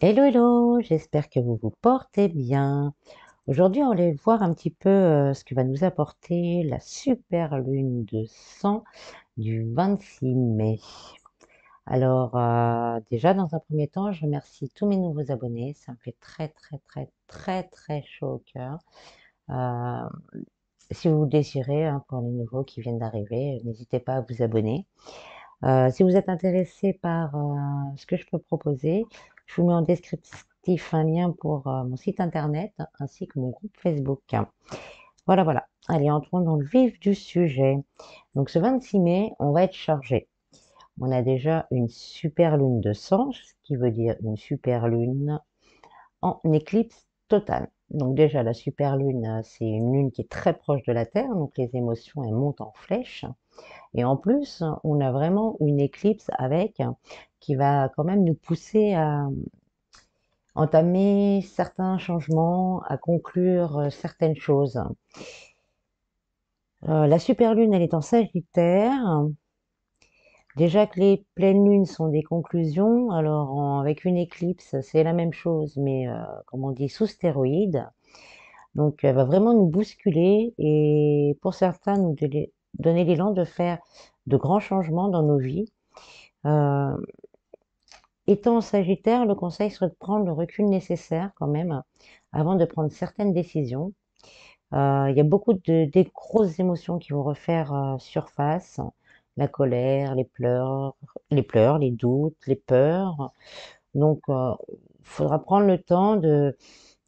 Hello, hello, j'espère que vous vous portez bien. Aujourd'hui, on va aller voir un petit peu ce que va nous apporter la super lune de sang du 26 mai. Alors, déjà, dans un premier temps, je remercie tous mes nouveaux abonnés. Ça me fait très, très, très, très, très chaud au cœur. Euh, Si vous le désirez, hein, pour les nouveaux qui viennent d'arriver, n'hésitez pas à vous abonner. Si vous êtes intéressé par ce que je peux proposer, je vous mets en descriptif un lien pour mon site internet ainsi que mon groupe Facebook. Voilà, voilà. Allez, entrons dans le vif du sujet. Donc ce 26 mai, on va être chargé. On a déjà une super lune de sang, ce qui veut dire une super lune en éclipse totale. Donc déjà, la super lune, c'est une lune qui est très proche de la Terre, donc les émotions, elles montent en flèche. Et en plus, on a vraiment une éclipse avec qui va quand même nous pousser à entamer certains changements, à conclure certaines choses. La super lune, elle est en Sagittaire. Déjà que les pleines lunes sont des conclusions, alors avec une éclipse, c'est la même chose, mais comme on dit, sous stéroïdes. Donc, elle va vraiment nous bousculer et pour certains, nous donner l'élan de faire de grands changements dans nos vies. Euh, Étant en Sagittaire, le conseil serait de prendre le recul nécessaire quand même avant de prendre certaines décisions. Il y a beaucoup des grosses émotions qui vont refaire surface, la colère, les pleurs, les doutes, les peurs. Donc, il faudra prendre le temps de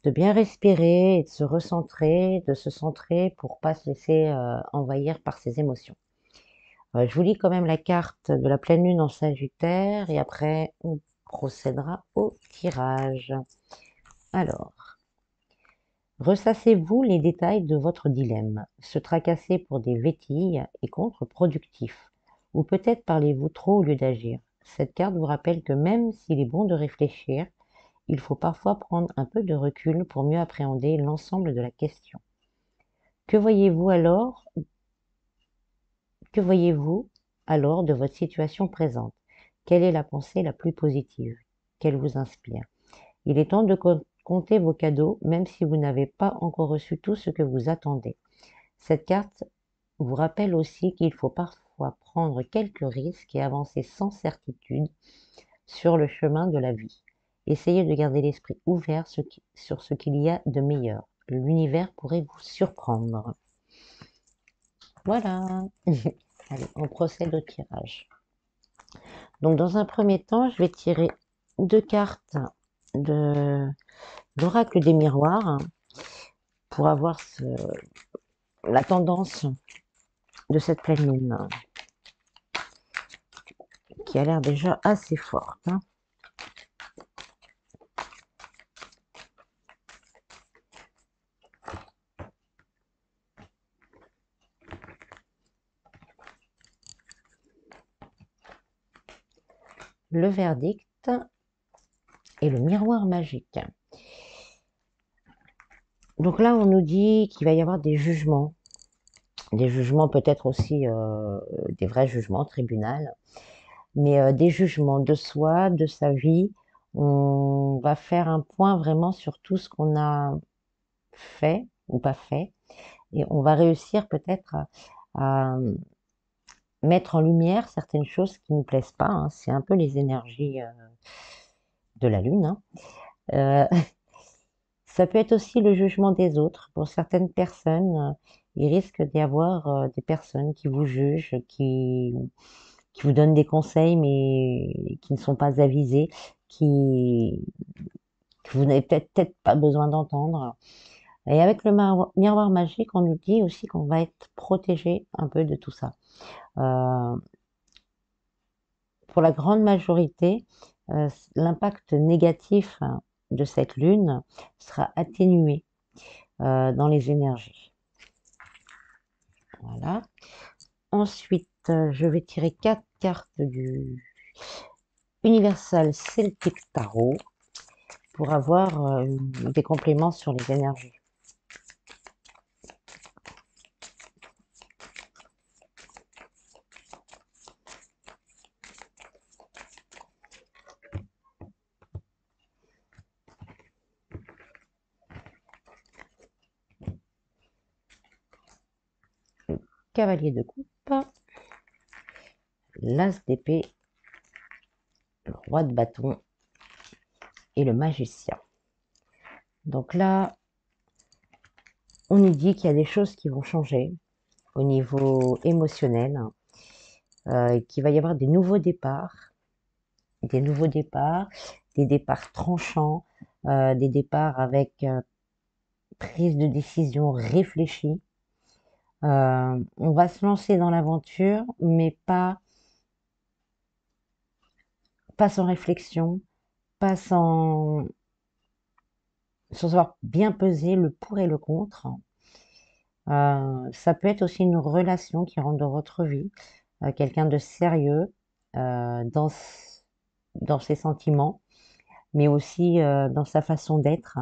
bien respirer et de se recentrer, de se centrer pour pas se laisser envahir par ces émotions. Je vous lis quand même la carte de la pleine lune en Sagittaire et après on procédera au tirage. Alors, ressassez-vous les détails de votre dilemme. Se tracasser pour des vétilles est contre-productif. Ou peut-être parlez-vous trop au lieu d'agir. Cette carte vous rappelle que même s'il est bon de réfléchir, il faut parfois prendre un peu de recul pour mieux appréhender l'ensemble de la question. Que voyez-vous alors Que voyez-vous alors de votre situation présente? Quelle est la pensée la plus positive? Qu'elle vous inspire? Il est temps de compter vos cadeaux, même si vous n'avez pas encore reçu tout ce que vous attendez. Cette carte vous rappelle aussi qu'il faut parfois prendre quelques risques et avancer sans certitude sur le chemin de la vie. Essayez de garder l'esprit ouvert sur ce qu'il y a de meilleur. L'univers pourrait vous surprendre. Voilà. Allez, on procède au tirage. Donc, dans un premier temps, je vais tirer deux cartes de l'oracle des miroirs pour avoir la tendance de cette pleine lune qui a l'air déjà assez forte, hein. Le verdict et le miroir magique. Donc là, on nous dit qu'il va y avoir des jugements peut-être aussi des vrais jugements, tribunal, mais des jugements de soi, de sa vie. On va faire un point vraiment sur tout ce qu'on a fait ou pas fait, et on va réussir peut-être à mettre en lumière certaines choses qui ne nous plaisent pas, hein. C'est un peu les énergies de la Lune, hein. Euh, Ça peut être aussi le jugement des autres. Pour certaines personnes, il risque d'y avoir des personnes qui vous jugent, qui vous donnent des conseils, mais qui ne sont pas avisés, qui, que vous n'avez peut-être pas besoin d'entendre. Et avec le miroir magique, on nous dit aussi qu'on va être protégé un peu de tout ça. Euh, pour la grande majorité, l'impact négatif de cette lune sera atténué dans les énergies. Voilà. Ensuite, je vais tirer quatre cartes du Universal Celtic Tarot pour avoir des compléments sur les énergies. cavalier de coupe, l'as d'épée, le roi de bâton et le magicien. Donc là, on nous dit qu'il y a des choses qui vont changer au niveau émotionnel, qu'il va y avoir des nouveaux départs, des départs tranchants, des départs avec prise de décision réfléchie. On va se lancer dans l'aventure, mais pas sans réflexion, pas sans avoir bien pesé le pour et le contre. Ça peut être aussi une relation qui rentre dans votre vie, quelqu'un de sérieux dans ses sentiments, mais aussi dans sa façon d'être,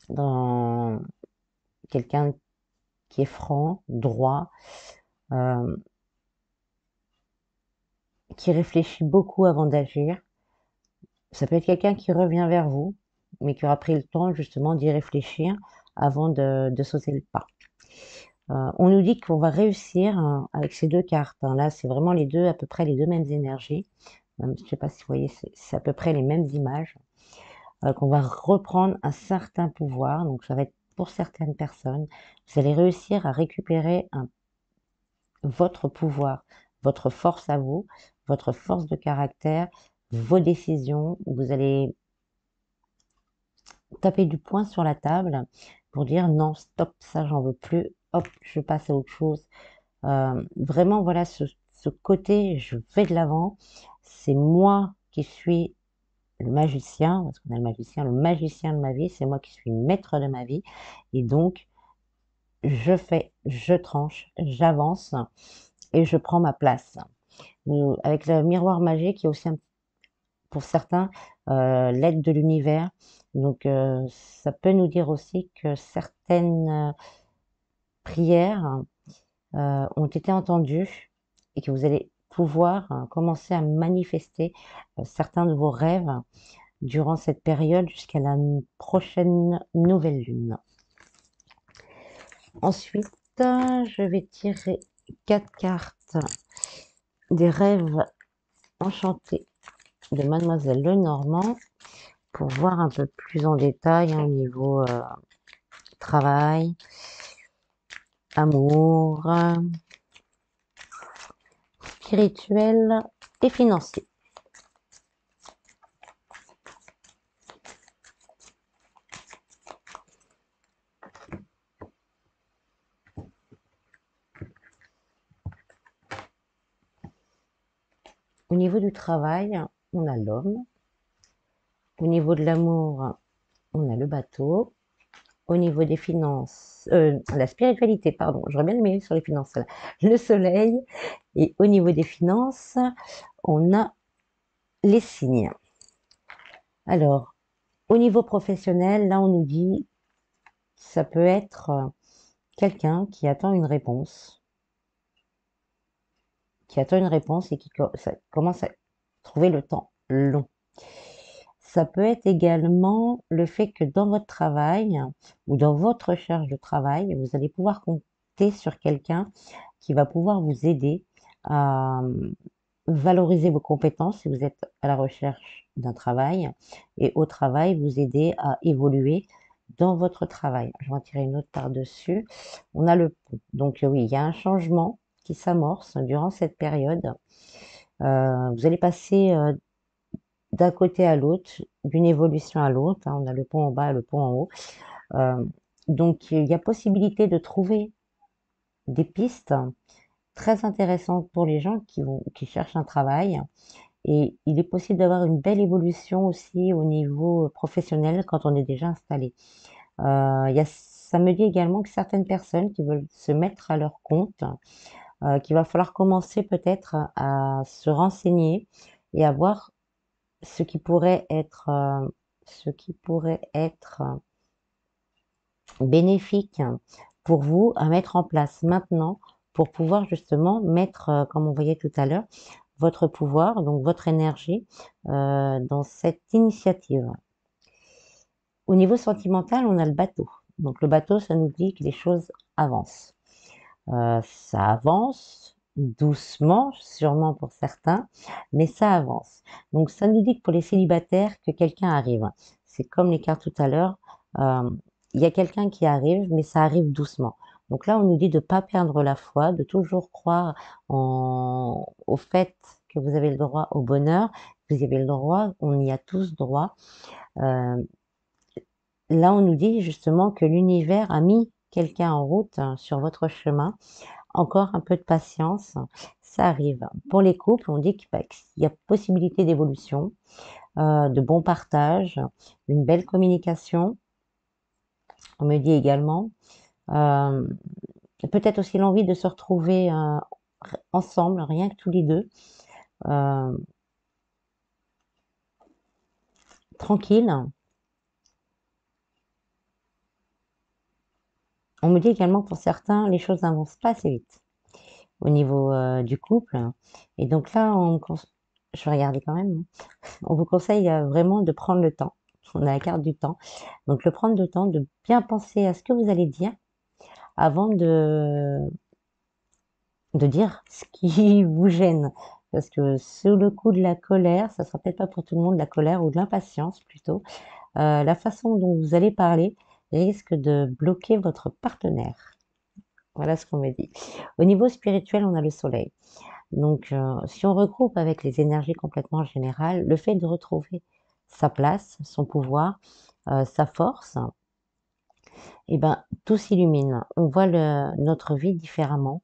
dans quelqu'un qui est franc, droit, euh, qui réfléchit beaucoup avant d'agir. Ça peut être quelqu'un qui revient vers vous, mais qui aura pris le temps justement d'y réfléchir avant de sauter le pas. On nous dit qu'on va réussir avec ces deux cartes. Là, c'est vraiment à peu près les deux mêmes énergies. Je ne sais pas si vous voyez, c'est à peu près les mêmes images. Qu'on va reprendre un certain pouvoir. Donc, ça va être pour certaines personnes. Vous allez réussir à récupérer votre pouvoir, votre force à vous, votre force de caractère, vos décisions. Vous allez taper du poing sur la table pour dire non, stop, ça, j'en veux plus. Hop, je passe à autre chose. Vraiment, voilà, ce côté, je vais de l'avant. C'est moi qui suis le magicien, parce qu'on a le magicien de ma vie, c'est moi qui suis maître de ma vie. Et donc, je tranche, j'avance et je prends ma place. Avec le miroir magique, il y a aussi pour certains l'aide de l'univers. Donc, ça peut nous dire aussi que certaines prières ont été entendues et que vous allez pouvoir commencer à manifester certains de vos rêves durant cette période jusqu'à la prochaine nouvelle lune. Ensuite, je vais tirer 4 cartes des rêves enchantés de Mademoiselle Lenormand pour voir un peu plus en détail au niveau travail, amour, spirituel et financier. Au niveau du travail, on a l'homme. Au niveau de l'amour, on a le bateau. Au niveau des finances, la spiritualité, pardon, j'aurais bien aimé sur les finances, là. Le soleil. Et au niveau des finances, on a les signes. Alors, au niveau professionnel, là, on nous dit, ça peut être quelqu'un qui attend une réponse, et qui commence à trouver le temps long. Ça peut être également le fait que dans votre travail ou dans votre recherche de travail, vous allez pouvoir compter sur quelqu'un qui va pouvoir vous aider à valoriser vos compétences si vous êtes à la recherche d'un travail et au travail, vous aider à évoluer dans votre travail. Je vais en tirer une autre par-dessus. On a le pont. Donc oui, il y a un changement qui s'amorce durant cette période. Vous allez passer d'un côté à l'autre, d'une évolution à l'autre. On a le pont en bas et le pont en haut. Donc, il y a possibilité de trouver des pistes très intéressantes pour les gens qui cherchent un travail. Et il est possible d'avoir une belle évolution aussi au niveau professionnel quand on est déjà installé. Ça me dit également que certaines personnes qui veulent se mettre à leur compte, qu'il va falloir commencer peut-être à se renseigner et à voir ce qui pourrait être bénéfique pour vous à mettre en place maintenant pour pouvoir justement mettre, comme on voyait tout à l'heure, votre pouvoir, donc votre énergie dans cette initiative. Au niveau sentimental, on a le bateau. Donc le bateau, ça nous dit que les choses avancent. Ça avance doucement, sûrement pour certains, mais ça avance. Donc ça nous dit que pour les célibataires, que quelqu'un arrive. C'est comme les cartes tout à l'heure, euh, il y a quelqu'un qui arrive, mais ça arrive doucement. Donc là, on nous dit de ne pas perdre la foi, de toujours croire au fait que vous avez le droit au bonheur, que vous avez le droit, on y a tous droit. Euh, Là, on nous dit justement que l'univers a mis quelqu'un en route sur votre chemin. Encore un peu de patience, ça arrive. Pour les couples, on dit qu'il y a possibilité d'évolution, de bon partage, une belle communication. On me dit également euh, peut-être aussi l'envie de se retrouver ensemble, rien que tous les deux, euh, tranquille. On me dit également que pour certains, les choses n'avancent pas assez vite au niveau du couple. Et donc là, je vais regarder quand même. On vous conseille vraiment de prendre le temps. On a la carte du temps. Donc, le prendre le temps de bien penser à ce que vous allez dire avant de dire ce qui vous gêne. Parce que sous le coup de la colère, ça sera peut-être pas pour tout le monde, la colère ou de l'impatience plutôt, la façon dont vous allez parler risque de bloquer votre partenaire. Voilà ce qu'on me dit. Au niveau spirituel, on a le soleil. Donc, si on regroupe avec les énergies complètement générales, le fait de retrouver sa place, son pouvoir, sa force, eh ben, tout s'illumine. On voit notre vie différemment.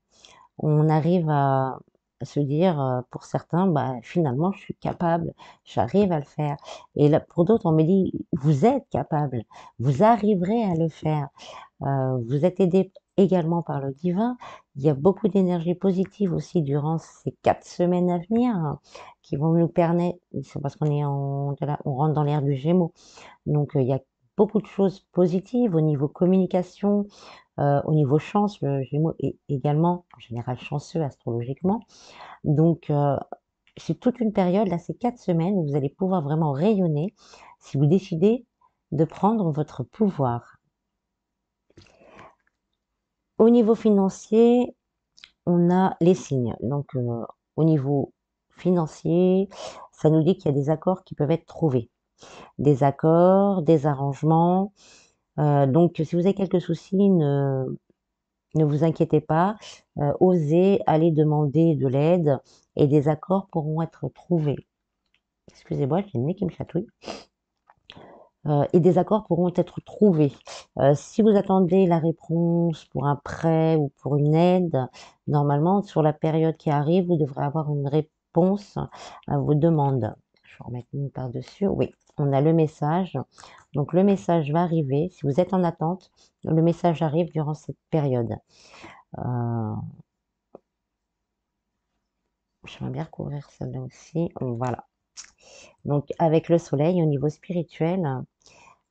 On arrive à se dire, pour certains, bah, finalement, je suis capable, j'arrive à le faire. Et là, pour d'autres, on me dit, vous êtes capable, vous arriverez à le faire. Vous êtes aidé également par le divin. Il y a beaucoup d'énergie positive aussi durant ces 4 semaines à venir qui vont nous permettre, c'est parce qu'on est on rentre dans l'ère du Gémeaux. Donc, il y a beaucoup de choses positives au niveau communication, au niveau chance. Le Gémeaux est également en général chanceux astrologiquement. Donc, c'est toute une période, là, ces 4 semaines où vous allez pouvoir vraiment rayonner si vous décidez de prendre votre pouvoir. Au niveau financier, on a les signes. Donc, au niveau financier, ça nous dit qu'il y a des accords qui peuvent être trouvés. Des accords, des arrangements. Donc, si vous avez quelques soucis, ne vous inquiétez pas. Osez aller demander de l'aide et des accords pourront être trouvés. Excusez-moi, j'ai le nez qui me chatouille. Et des accords pourront être trouvés. Si vous attendez la réponse pour un prêt ou pour une aide, normalement, sur la période qui arrive, vous devrez avoir une réponse à vos demandes. Je vais remettre une par-dessus. Oui, on a le message. Donc, le message va arriver. Si vous êtes en attente, le message arrive durant cette période. J'aimerais bien recouvrir celle-là aussi. Voilà. Donc, avec le soleil, au niveau spirituel,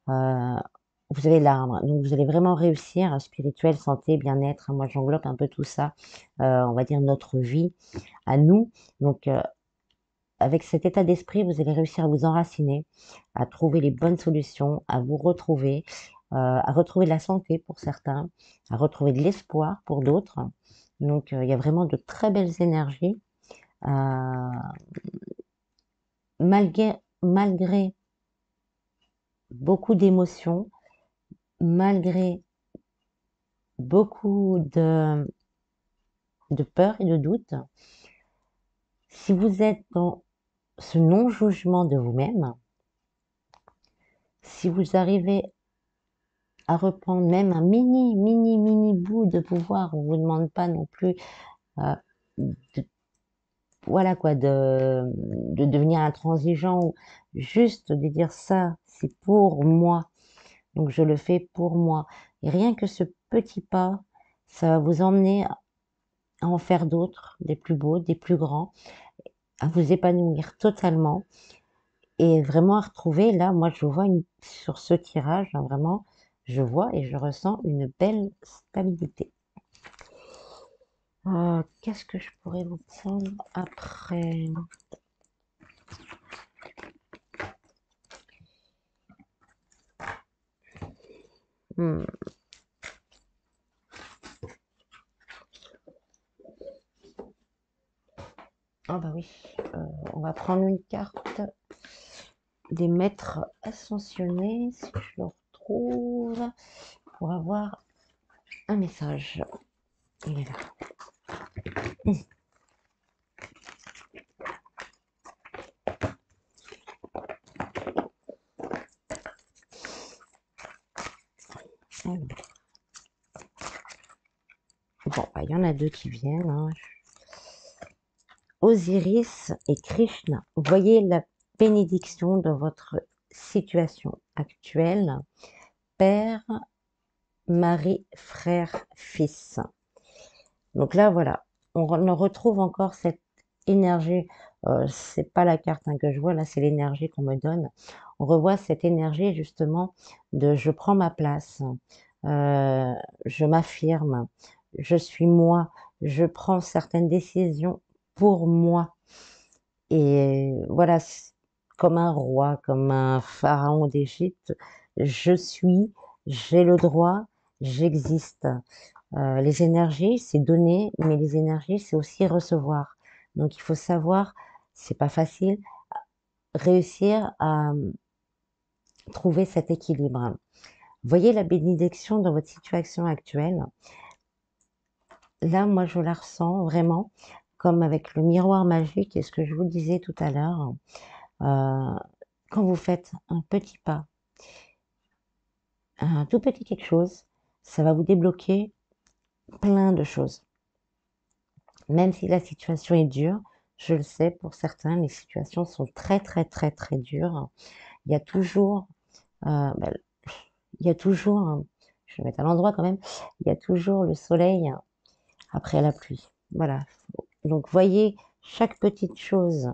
euh, vous avez l'arbre. Donc, vous allez vraiment réussir, spirituel, santé, bien-être. Moi, j'englobe un peu tout ça. On va dire notre vie à nous. Donc, avec cet état d'esprit, vous allez réussir à vous enraciner, à trouver les bonnes solutions, à vous retrouver, à retrouver de la santé pour certains, à retrouver de l'espoir pour d'autres. Donc, il y a vraiment de très belles énergies. Euh, malgré beaucoup d'émotions, malgré beaucoup de peur et de doute, si vous êtes dans ce non-jugement de vous-même, si vous arrivez à reprendre même un mini bout de pouvoir, on ne vous demande pas non plus euh, de, voilà quoi, de devenir intransigeant ou juste de dire ça, c'est pour moi, donc je le fais pour moi. Et rien que ce petit pas, ça va vous emmener à en faire d'autres, des plus beaux, des plus grands, à vous épanouir totalement et vraiment à retrouver, là, moi je vois sur ce tirage, hein, vraiment, je vois et je ressens une belle stabilité. Qu'est-ce que je pourrais vous prendre après? Hmm. Ah bah oui, on va prendre une carte des maîtres ascensionnés, si je le retrouve, pour avoir un message. Il est là. Alors, bon, bah, il y en a deux qui viennent, hein. Osiris et Krishna. Voyez la bénédiction dans votre situation actuelle. Père, mari, frère, fils. Donc là, voilà, on retrouve encore cette énergie. C'est pas la carte hein, que je vois, là, c'est l'énergie qu'on me donne. On revoit cette énergie justement de je prends ma place, je m'affirme, je suis moi, je prends certaines décisions pour moi. Et voilà, comme un roi, comme un pharaon d'Égypte, je suis, j'ai le droit, j'existe. Les énergies, c'est donner, mais les énergies, c'est aussi recevoir. Donc il faut savoir, c'est pas facile, réussir à trouver cet équilibre. Voyez la bénédiction dans votre situation actuelle. Là, moi, je la ressens vraiment comme avec le miroir magique et ce que je vous disais tout à l'heure. Quand vous faites un petit pas, un tout petit quelque chose, ça va vous débloquer plein de choses. Même si la situation est dure, je le sais, pour certains, les situations sont très, très, très, très dures. Il y a toujours, bah, il y a toujours, je vais mettre à l'endroit quand même, il y a toujours le soleil après la pluie. Voilà. Donc, voyez chaque petite chose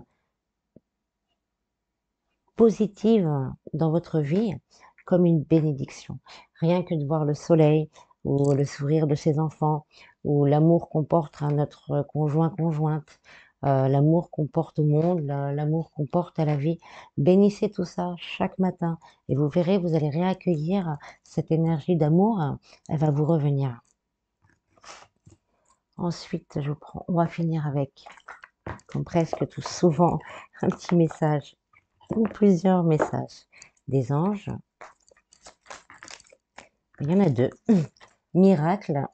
positive dans votre vie comme une bénédiction. Rien que de voir le soleil ou le sourire de ses enfants ou l'amour qu'on porte à notre conjoint, conjointe, l'amour qu'on porte au monde, l'amour qu'on porte à la vie. Bénissez tout ça chaque matin et vous verrez, vous allez réaccueillir cette énergie d'amour, elle va vous revenir. Ensuite, on va finir avec, comme presque tout souvent, un petit message ou plusieurs messages des anges. Il y en a deux. Miracle,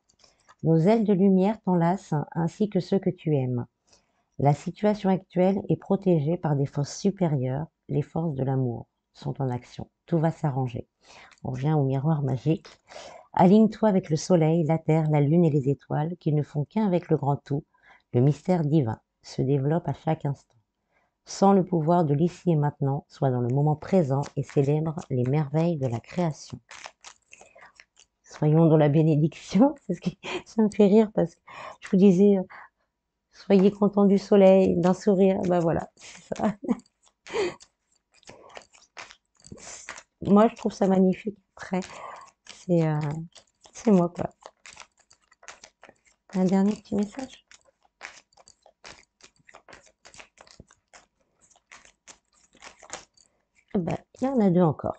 nos ailes de lumière t'enlacent ainsi que ceux que tu aimes. La situation actuelle est protégée par des forces supérieures. Les forces de l'amour sont en action. Tout va s'arranger. On revient au miroir magique. Aligne-toi avec le soleil, la terre, la lune et les étoiles qui ne font qu'un avec le grand tout. Le mystère divin se développe à chaque instant. Sens le pouvoir de l'ici et maintenant, sois dans le moment présent et célèbre les merveilles de la création. Soyons dans la bénédiction, ça me fait rire parce que je vous disais, soyez contents du soleil, d'un sourire, ben voilà, c'est ça. Moi, je trouve ça magnifique. Après, c'est moi, quoi. Un dernier petit message. Ben, il y en a deux encore.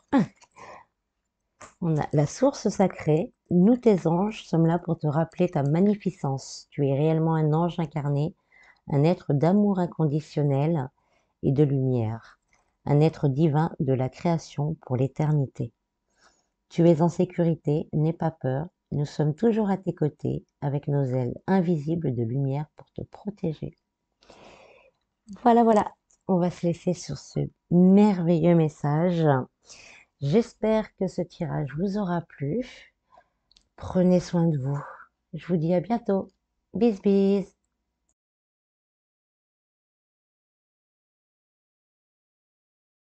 On a la source sacrée. Nous, tes anges, sommes là pour te rappeler ta magnificence. Tu es réellement un ange incarné, un être d'amour inconditionnel et de lumière, un être divin de la création pour l'éternité. Tu es en sécurité, n'aie pas peur, nous sommes toujours à tes côtés avec nos ailes invisibles de lumière pour te protéger. Voilà, voilà, on va se laisser sur ce merveilleux message. J'espère que ce tirage vous aura plu. Prenez soin de vous. Je vous dis à bientôt. Bis bis.